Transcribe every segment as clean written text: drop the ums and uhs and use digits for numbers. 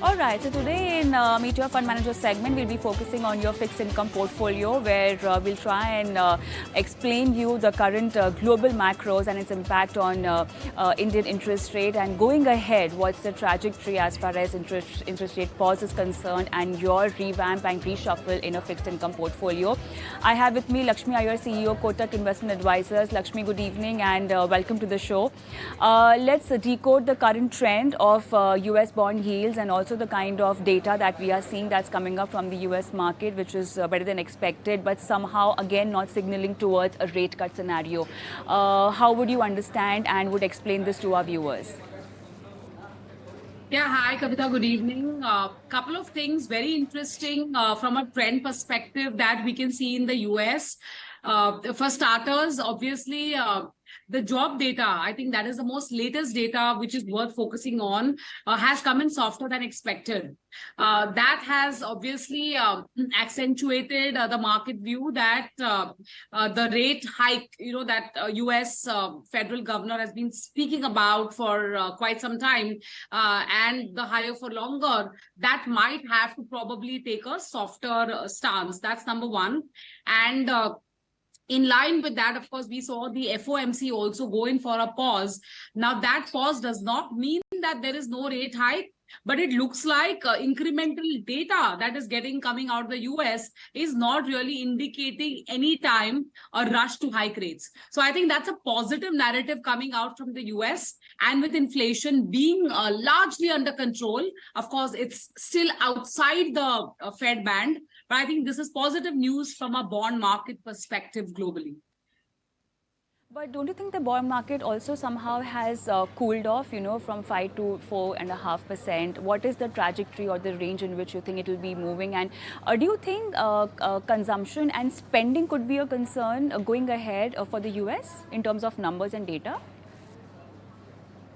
All right, so today in Meet Your Fund Manager segment, we'll be focusing on your fixed income portfolio, where we'll try and explain you the current global macros and its impact on Indian interest rate, and going ahead, what's the trajectory as far as interest rate pause is concerned, and your revamp and reshuffle in a fixed income portfolio. I have with me Lakshmi Iyer, CEO, Kotak Investment Advisors. Lakshmi, good evening and welcome to the show. Let's decode the current trend of US bond yields and also the kind of data that we are seeing that's coming up from the US market, which is better than expected, but somehow again not signaling towards a rate cut scenario. How would you understand and would explain this to our viewers? Yeah, hi Kavita, good evening. Couple of things very interesting from a trend perspective that we can see in the US. For starters, obviously, the job data, I think that is the most latest data which is worth focusing on, has come in softer than expected. That has obviously accentuated the market view that the rate hike, that US federal governor has been speaking about for quite some time, and the higher for longer, that might have to probably take a softer stance. That's number one. And in line with that, of course, we saw the FOMC also go in for a pause. Now, that pause does not mean that there is no rate hike, but it looks like incremental data that is coming out of the US is not really indicating any time a rush to hike rates. So I think that's a positive narrative coming out from the US. And with inflation being largely under control, of course, it's still outside the Fed band. But I think this is positive news from a bond market perspective globally. But don't you think the bond market also somehow has cooled off, from 5 to 4.5%? What is the trajectory or the range in which you think it will be moving? And do you think consumption and spending could be a concern going ahead for the US in terms of numbers and data?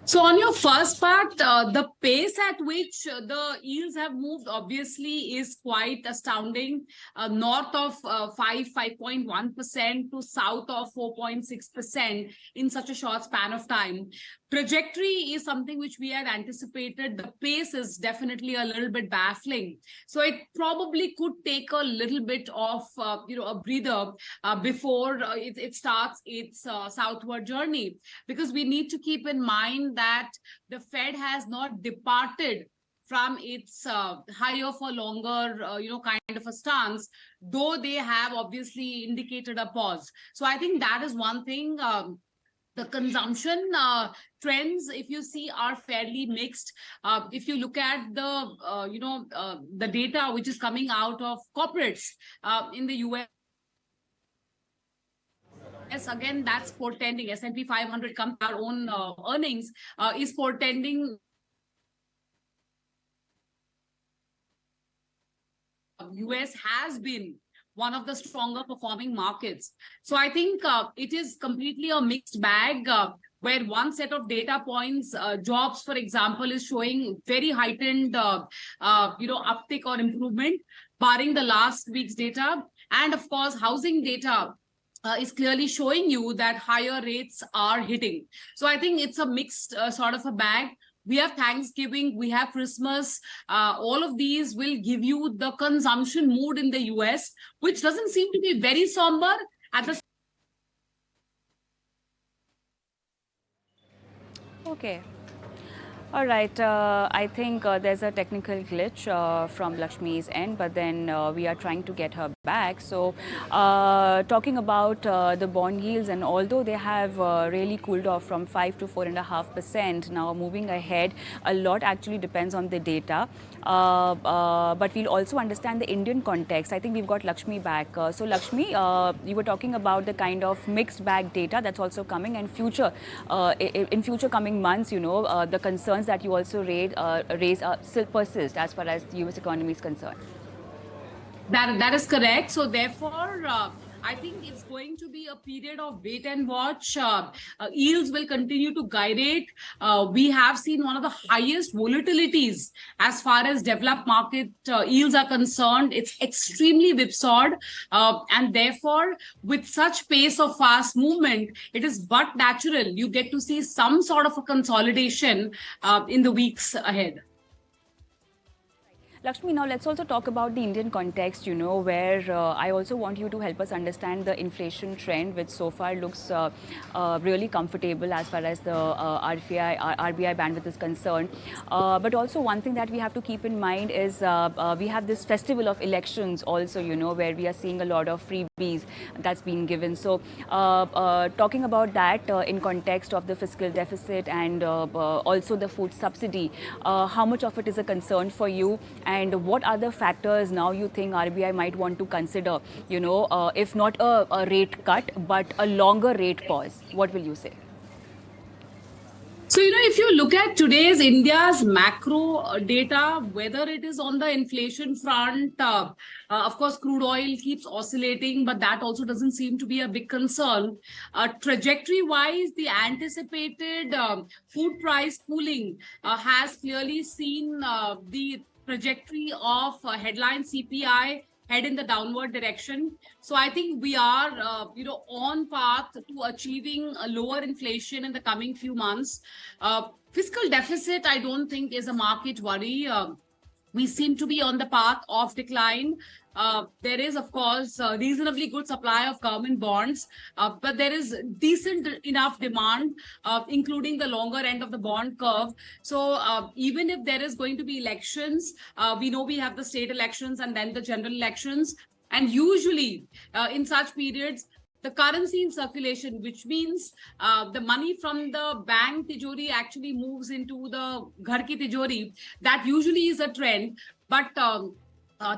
So on your first part, the pace at which the yields have moved obviously is quite astounding. North of 5.1% to south of 4.6% in such a short span of time. Trajectory is something which we had anticipated. The pace is definitely a little bit baffling. So it probably could take a little bit of a breather before it starts its southward journey, because we need to keep in mind that the Fed has not departed from its higher for longer, kind of a stance, though they have obviously indicated a pause. So I think that is one thing. The consumption trends, if you see, are fairly mixed. If you look at the data which is coming out of corporates in the US, again, that's portending. S&P 500 comes our own earnings is portending. US has been one of the stronger performing markets. So I think it is completely a mixed bag, where one set of data points, jobs, for example, is showing very heightened, uptick or improvement, barring the last week's data. And of course, housing data is clearly showing you that higher rates are hitting. So I think it's a mixed sort of a bag. We have Thanksgiving, we have Christmas. All of these will give you the consumption mood in the US, which doesn't seem to be very somber at the. Okay. All right, I think there's a technical glitch from Lakshmi's end, but then we are trying to get her back. So talking about the bond yields, and although they have really cooled off from 5 to 4.5%, now moving ahead, a lot actually depends on the data. But we'll also understand the Indian context. I think we've got Lakshmi back. So Lakshmi, you were talking about the kind of mixed bag data that's also coming, and in future coming months, the concerns that you also raise still persist as far as the US economy is concerned. That is correct. So therefore, I think it's going to be a period of wait and watch. Yields will continue to gyrate. We have seen one of the highest volatilities as far as developed market yields are concerned. It's extremely whipsawed. And therefore, with such pace of fast movement, it is but natural you get to see some sort of a consolidation in the weeks ahead. Lakshmi, now let's also talk about the Indian context, where I also want you to help us understand the inflation trend, which so far looks really comfortable as far as the RBI bandwidth is concerned. But also one thing that we have to keep in mind is we have this festival of elections also, where we are seeing a lot of freebies that's being given. So talking about that in context of the fiscal deficit and also the food subsidy, how much of it is a concern for you? And what other factors now you think RBI might want to consider, if not a rate cut, but a longer rate pause? What will you say? So, if you look at today's India's macro data, whether it is on the inflation front, of course, crude oil keeps oscillating, but that also doesn't seem to be a big concern. Trajectory-wise, the anticipated food price cooling has clearly seen the trajectory of headline CPI head in the downward direction. So I think we are, on path to achieving a lower inflation in the coming few months. Fiscal deficit, I don't think is a market worry. We seem to be on the path of decline. There is, of course, a reasonably good supply of government bonds, but there is decent enough demand, including the longer end of the bond curve. So even if there is going to be elections, we know we have the state elections and then the general elections. And usually in such periods, the currency in circulation, which means the money from the bank tijori actually moves into the ghar ki tijori. That usually is a trend, but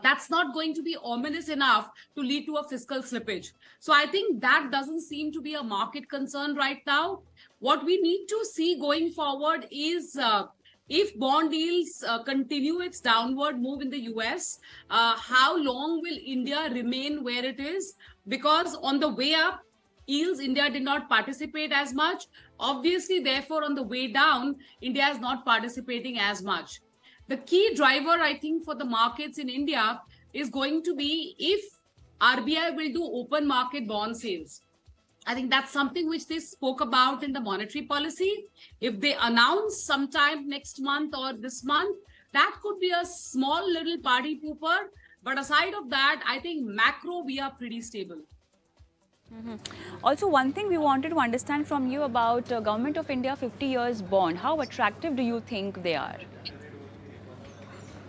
that's not going to be ominous enough to lead to a fiscal slippage. So I think that doesn't seem to be a market concern right now. What we need to see going forward is if bond yields continue its downward move in the US, how long will India remain where it is? Because on the way up, yields, India did not participate as much. Obviously, therefore, on the way down, India is not participating as much. The key driver, I think, for the markets in India is going to be if RBI will do open market bond sales. I think that's something which they spoke about in the monetary policy. If they announce sometime next month or this month, that could be a small little party pooper. But aside of that, I think macro, we are pretty stable. Also, one thing we wanted to understand from you about Government of India 50 years bond. How attractive do you think they are?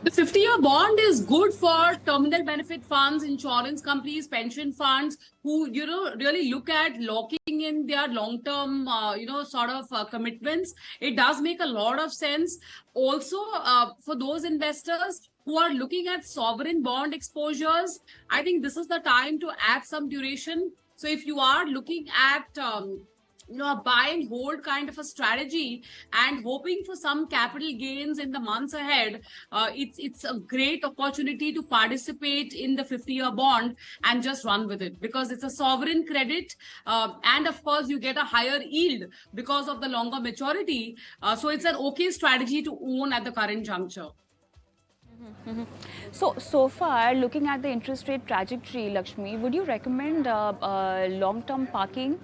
The 50-year bond is good for terminal benefit funds, insurance companies, pension funds who, really look at locking in their long-term, commitments. It does make a lot of sense. Also, for those investors who are looking at sovereign bond exposures, I think this is the time to add some duration. So if you are looking at a buy and hold kind of a strategy and hoping for some capital gains in the months ahead, it's a great opportunity to participate in the 50-year bond and just run with it because it's a sovereign credit. And of course, you get a higher yield because of the longer maturity. So it's an okay strategy to own at the current juncture. So far, looking at the interest rate trajectory, Lakshmi, would you recommend long-term parking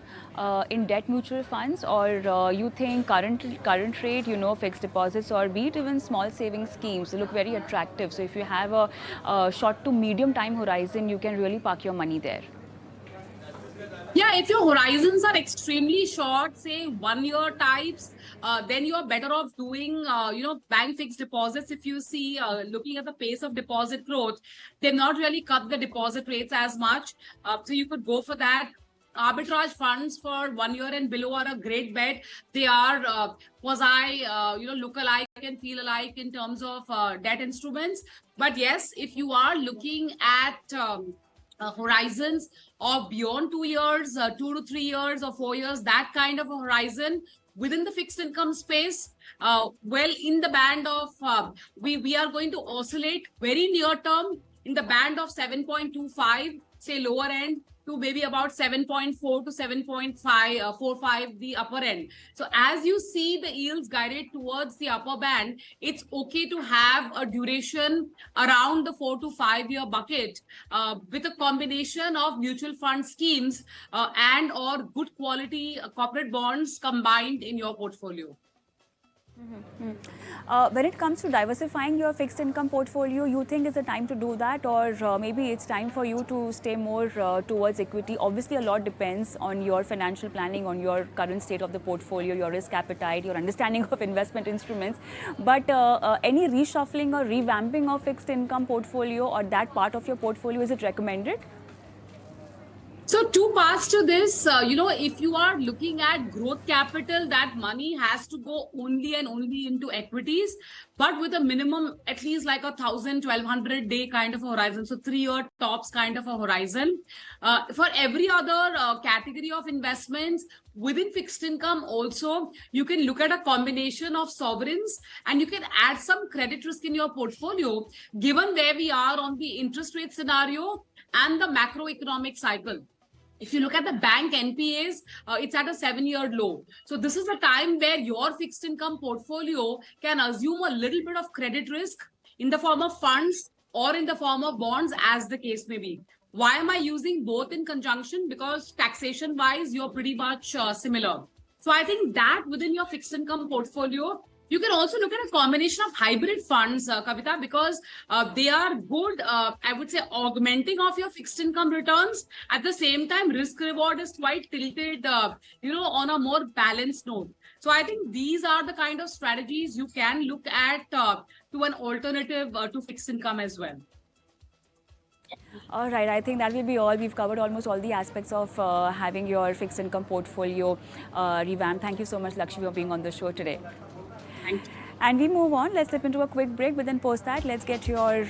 in debt mutual funds, or you think current rate, fixed deposits, or be it even small savings schemes look very attractive? So if you have a short to medium time horizon, you can really park your money there. Yeah, if your horizons are extremely short, say 1 year types, then you are better off doing, bank fixed deposits. If you see, looking at the pace of deposit growth, they've not really cut the deposit rates as much. So you could go for that. Arbitrage funds for 1 year and below are a great bet. They are quasi, look alike and feel alike in terms of debt instruments. But yes, if you are looking at horizons of beyond 2 years, 2 to 3 years or 4 years, that kind of a horizon within the fixed income space, well, in the band of, we are going to oscillate very near term in the band of 7.25, say lower end, to maybe about 7.4 to 7.45, the upper end. So as you see the yields guided towards the upper band, it's okay to have a duration around the 4 to 5 year bucket with a combination of mutual fund schemes and or good quality corporate bonds combined in your portfolio. When it comes to diversifying your fixed income portfolio, you think it's a time to do that, or maybe it's time for you to stay more towards equity? Obviously, a lot depends on your financial planning, on your current state of the portfolio, your risk appetite, your understanding of investment instruments. But any reshuffling or revamping of fixed income portfolio or that part of your portfolio, is it recommended? So two parts to this. If you are looking at growth capital, that money has to go only and only into equities, but with a minimum at least like 1,000-1,200 day kind of a horizon. So 3-year tops kind of a horizon. For every other category of investments within fixed income, also you can look at a combination of sovereigns, and you can add some credit risk in your portfolio, given where we are on the interest rate scenario and the macroeconomic cycle. If you look at the bank NPAs, it's at a 7-year low. So this is a time where your fixed income portfolio can assume a little bit of credit risk in the form of funds or in the form of bonds, as the case may be. Why am I using both in conjunction? Because taxation wise, you're pretty much similar. So I think that within your fixed income portfolio, you can also look at a combination of hybrid funds, Kavita, because they are good, I would say, augmenting of your fixed income returns. At the same time, risk reward is quite tilted, on a more balanced note. So I think these are the kind of strategies you can look at to an alternative to fixed income as well. All right, I think that will be all. We've covered almost all the aspects of having your fixed income portfolio revamped. Thank you so much, Lakshmi, for being on the show today. Thank you. And we move on. Let's slip into a quick break, but then post that, let's get your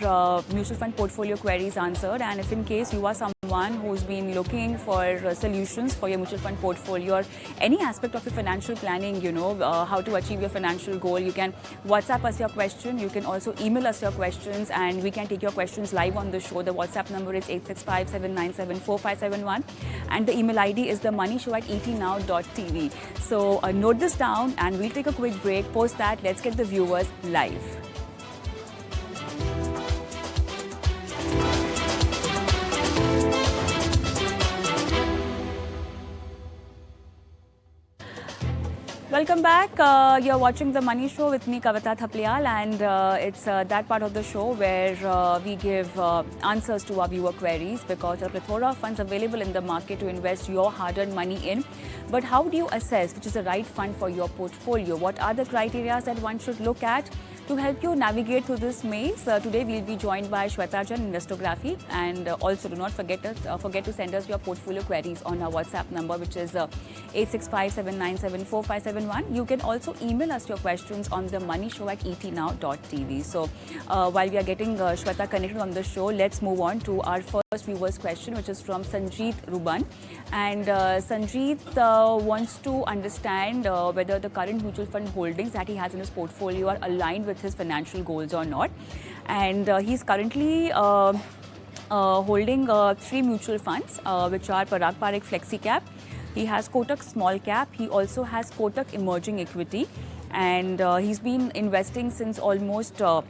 mutual fund portfolio queries answered. And if in case you are someone who's been looking for solutions for your mutual fund portfolio or any aspect of your financial planning, how to achieve your financial goal, you can WhatsApp us your question. You can also email us your questions, and we can take your questions live on the show. The WhatsApp number is 865-797-4571, and the email ID is themoneyshow@etnow.tv. So note this down, and we'll take a quick break. Post that. Let's get the viewers live. Welcome back. You're watching The Money Show with me, Kavita Thaplial, and it's that part of the show where we give answers to our viewer queries, because there are a plethora of funds available in the market to invest your hard-earned money in. But how do you assess which is the right fund for your portfolio? What are the criteria that one should look at? To help you navigate through this maze, today we'll be joined by Shweta Jain, Investography, and also do not forget to send us your portfolio queries on our WhatsApp number, which is 865-797-4571. You can also email us your questions on themoneyshow@etnow.tv. So while we are getting Shweta connected on the show, let's move on to our first viewer's question, which is from Sanjeet Ruban. And Sanjeet wants to understand whether the current mutual fund holdings that he has in his portfolio are aligned with his financial goals or not. And he's currently holding 3 mutual funds, which are Parag Parikh Flexi Cap. He has Kotak Small Cap. He also has Kotak Emerging Equity. And he's been investing since almost a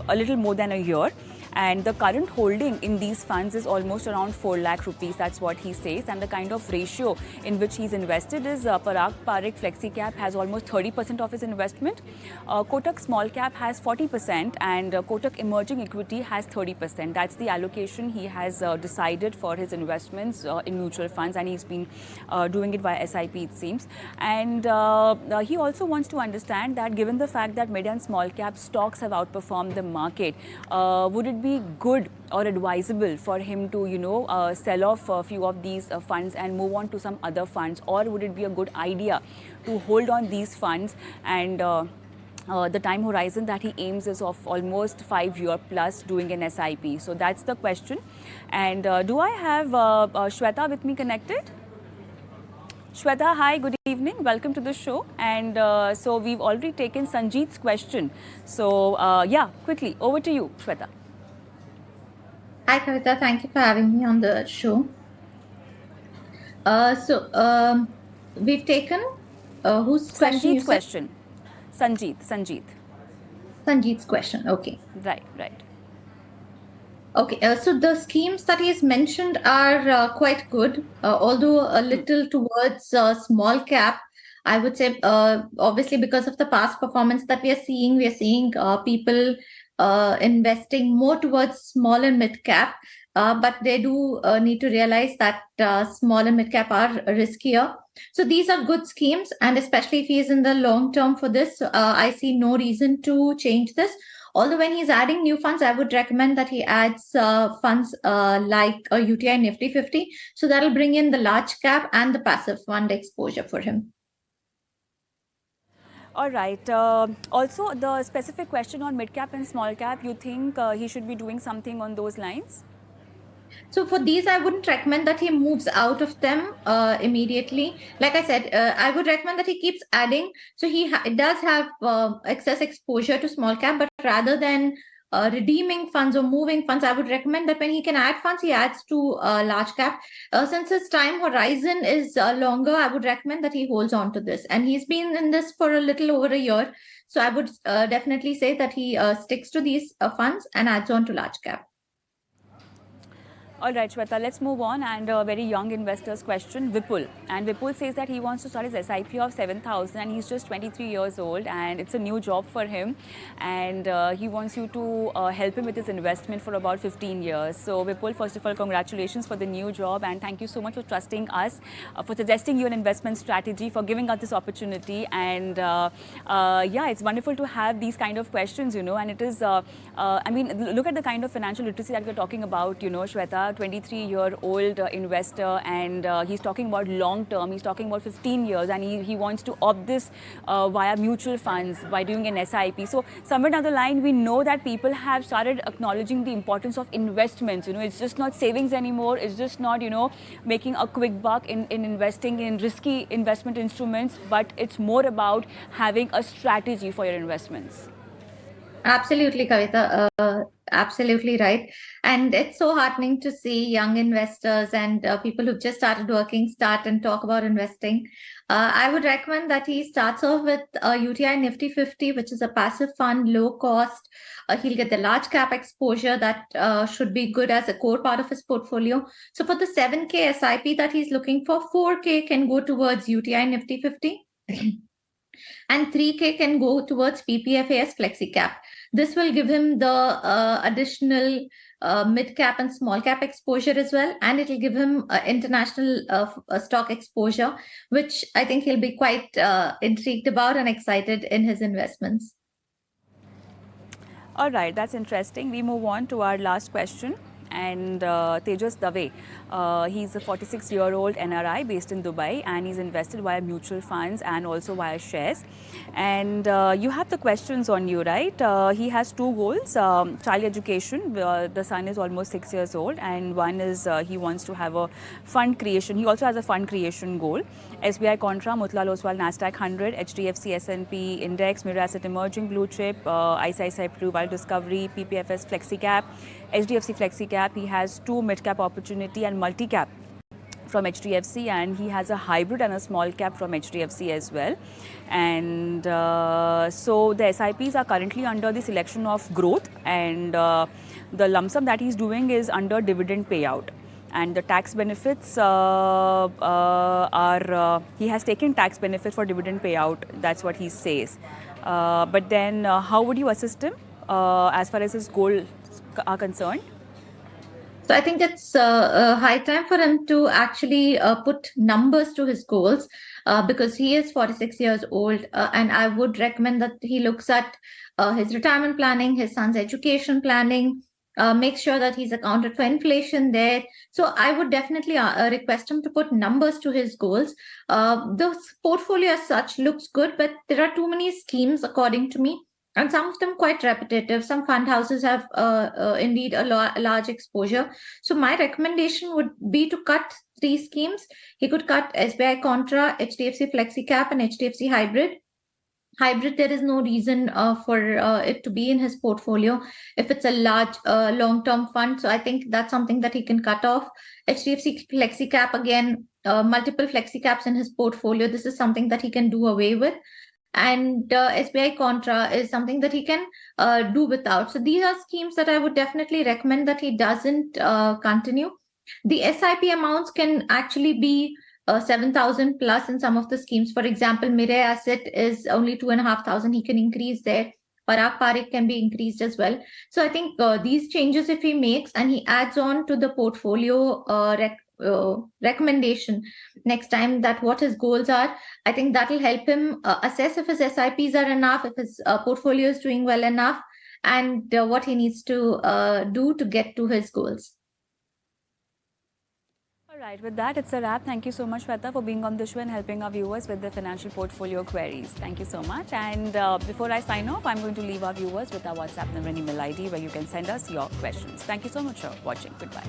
little more than a year. And the current holding in these funds is almost around 4 lakh rupees. That's what he says. And the kind of ratio in which he's invested is Parag Parikh Flexi Cap has almost 30% of his investment. Kotak Small Cap has 40%, and Kotak Emerging Equity has 30%. That's the allocation he has decided for his investments in mutual funds, and he's been doing it via SIP, it seems. And he also wants to understand that given the fact that mid and small cap stocks have outperformed the market, would it be good or advisable for him to, sell off a few of these funds and move on to some other funds, or would it be a good idea to hold on these funds and the time horizon that he aims is of almost 5 year plus doing an SIP? So that's the question. And do I have Shweta with me connected? Shweta, hi, good evening. Welcome to the show. And so we've already taken Sanjeet's question. So quickly, over to you, Shweta. Hi, Kavita. Thank you for having me on the show. We've taken whose question? Sanjeet's question. Sanjeet. Sanjeet's question. Okay. Right. Okay. So the schemes that he's mentioned are quite good, although a little towards small cap. I would say, obviously, because of the past performance that we are seeing people investing more towards small and mid cap. But they do need to realize that small and mid cap are riskier. So these are good schemes, and especially if he is in the long term for this, I see no reason to change this. Although when he's adding new funds, I would recommend that he adds funds like a UTI Nifty 50. So that'll bring in the large cap and the passive fund exposure for him. All right. Also, the specific question on mid cap and small cap, you think he should be doing something on those lines? So for these, I wouldn't recommend that he moves out of them immediately. Like I said, I would recommend that he keeps adding. So he does have excess exposure to small cap, but rather than redeeming funds or moving funds, I would recommend that when he can add funds, he adds to large cap. Since his time horizon is longer, I would recommend that he holds on to this. And he's been in this for a little over a year. So I would definitely say that he sticks to these funds and adds on to large cap. All right, Shweta, let's move on. And a very young investor's question, Vipul. And Vipul says that he wants to start his SIP of 7,000 and he's just 23 years old and it's a new job for him. And he wants you to help him with his investment for about 15 years. So Vipul, first of all, congratulations for the new job and thank you so much for trusting us, for suggesting you an investment strategy, for giving us this opportunity. And yeah, it's wonderful to have these kind of questions, you know, and it is, I mean, look at the kind of financial literacy that we're talking about, you know, Shweta. 23-year-old investor, and he's talking about long term. He's talking about 15 years, and he wants to opt this via mutual funds by doing an SIP. So somewhere down the line, we know that people have started acknowledging the importance of investments. You know, it's just not savings anymore. It's just not, you know, making a quick buck in investing in risky investment instruments, but it's more about having a strategy for your investments. Absolutely, Kavita. Absolutely right. And it's so heartening to see young investors and people who've just started working start and talk about investing. I would recommend that he starts off with UTI Nifty 50, which is a passive fund, low cost. He'll get the large cap exposure that should be good as a core part of his portfolio. So for the 7K SIP that he's looking for, 4K can go towards UTI Nifty 50. And 3K can go towards PPFAS FlexiCap. This will give him the additional mid cap and small cap exposure as well, and it will give him international stock exposure, which I think he'll be quite intrigued about and excited in his investments. All right, that's interesting. We move on to our last question. And Tejas Dave, he's a 46-year-old NRI based in Dubai, and he's invested via mutual funds and also via shares. And you have the questions on you, right? He has two goals: child education. The son is almost 6 years old, and one is he wants to have a fund creation. He also has a fund creation goal: SBI Contra, Motilal Oswal Nasdaq 100, HDFC S&P Index, Mirae Asset Emerging Blue Chip, ICICI Prudential Discovery, PPFS FlexiCap, HDFC FlexiCap. He has two mid-cap opportunity and multi-cap from HDFC, and he has a hybrid and a small cap from HDFC as well. And so the SIPs are currently under the selection of growth, and the lump sum that he's doing is under dividend payout. And the tax benefits are, he has taken tax benefits for dividend payout. That's what he says. But then how would you assist him as far as his goals are concerned? So I think it's high time for him to actually put numbers to his goals because he is 46 years old. And I would recommend that he looks at his retirement planning, his son's education planning, make sure that he's accounted for inflation there. So I would definitely request him to put numbers to his goals. The portfolio as such looks good, but there are too many schemes, according to me. And some of them quite repetitive. Some fund houses have indeed a large exposure. So my recommendation would be to cut 3 schemes. He could cut SBI Contra, HDFC FlexiCap, and HDFC Hybrid. Hybrid, there is no reason for it to be in his portfolio if it's a large long-term fund. So I think that's something that he can cut off. HDFC FlexiCap, again, multiple FlexiCaps in his portfolio. This is something that he can do away with. And SBI Contra is something that he can do without. So these are schemes that I would definitely recommend that he doesn't continue. The SIP amounts can actually be 7,000 plus in some of the schemes. For example, Mirai Asset is only 2,500. He can increase there. Parag Parikh can be increased as well. So I think these changes, if he makes and he adds on to the portfolio recommendation next time that what his goals are, I think that will help him assess if his SIPs are enough, if his portfolio is doing well enough, and what he needs to do to get to his goals. All right, with that, it's a wrap. Thank you so much, Shweta, for being on the show and helping our viewers with their financial portfolio queries. Thank you so much. And before I sign off, I'm going to leave our viewers with our WhatsApp number and email ID where you can send us your questions. Thank you so much for watching. Goodbye.